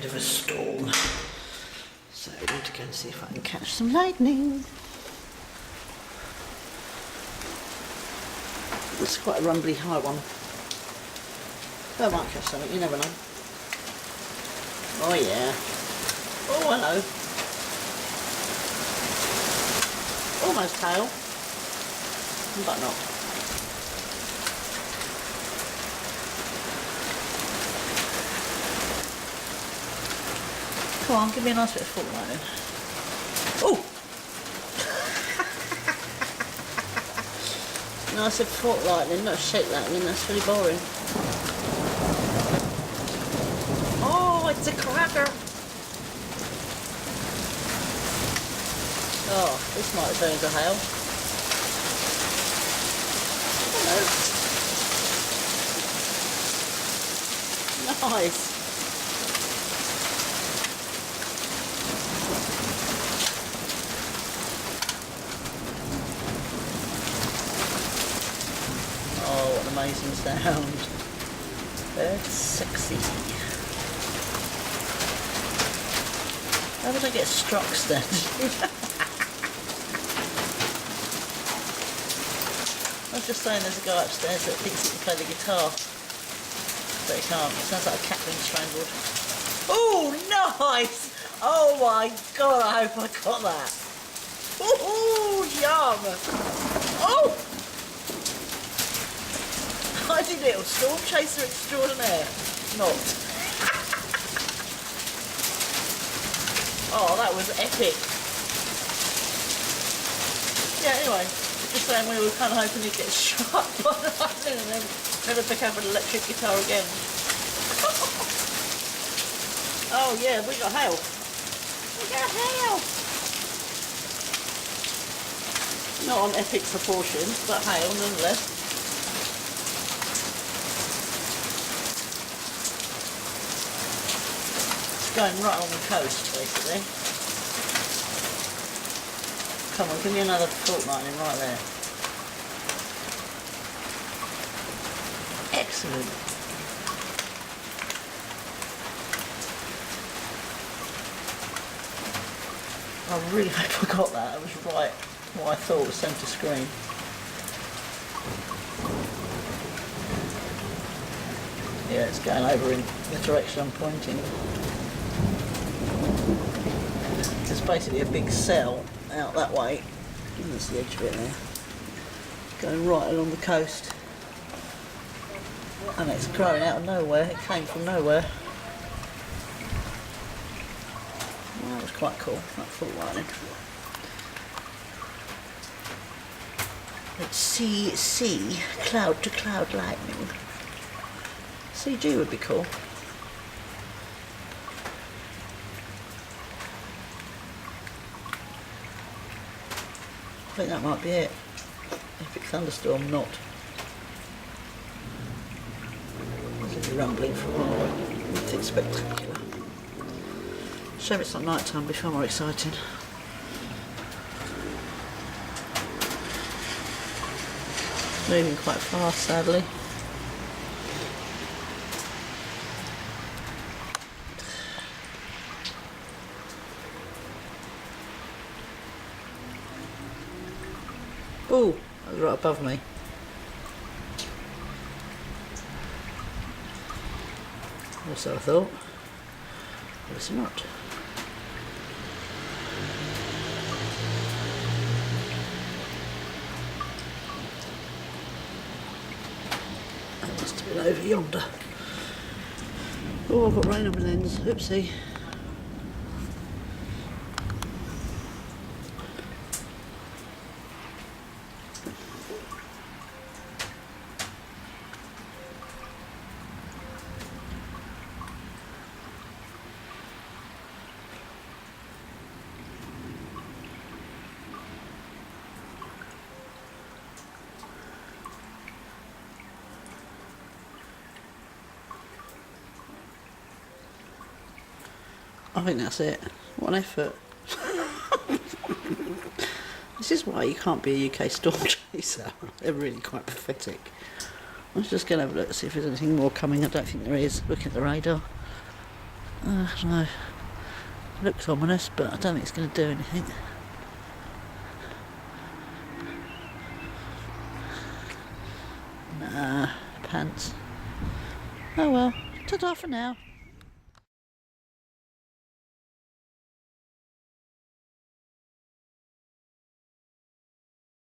bit of a storm. So I need to go and see if I can catch some lightning. It's quite a rumbly high one. Oh, I might catch something, you never know. Oh yeah. Oh, hello. Almost hail, but not. Come on, give me a nice bit of fault lightning. Oh! Nice bit of fault lightning, not shake lightning, that's really boring. Oh, it's a cracker! Oh, this might turn into hail. Hello. Nice. Oh, what an amazing sound. That's sexy. How did I get struck then? I was just saying there's a guy upstairs that thinks he can play the guitar, but he can't. It sounds like a cat being strangled. Oh, nice! Oh my god, I hope I got that. Oh, yum! Oh! I did little storm chaser extraordinaire. Not. Oh, that was epic. Yeah, anyway. Just saying we were kind of hoping he'd get shot by lightning and then never pick up an electric guitar again. Oh yeah, we got hail. We got hail! Not on epic proportions, but hail nonetheless. It's going right on the coast basically. Come on, give me another fault lightning right there. Excellent. I really hope I got that. It was right what I thought was centre screen. Yeah, it's going over in the direction I'm pointing. It's basically a big cell out that way. There's the edge of it there. Going right along the coast. And it's growing out of nowhere. It came from nowhere. Well, that was quite cool, that fault lightning. It's CC, cloud to cloud lightning. CG would be cool. I think that might be it. Epic thunderstorm, not. There's a rumbling for a while. Nothing spectacular. Shame it's not night time, be far more exciting. Moving quite fast, sadly. Oh, that was right above me. Or so I thought. Obviously not. That must have been over yonder. Oh, I've got rain on my lens. Oopsie. I think that's it. What an effort. This is why you can't be a UK storm chaser. They're really quite pathetic. Let's just go and have a look, see if there's anything more coming. I don't think there is. Look at the radar. No. Looks ominous, but I don't think it's going to do anything. Nah, pants. Oh well, ta-ta for now.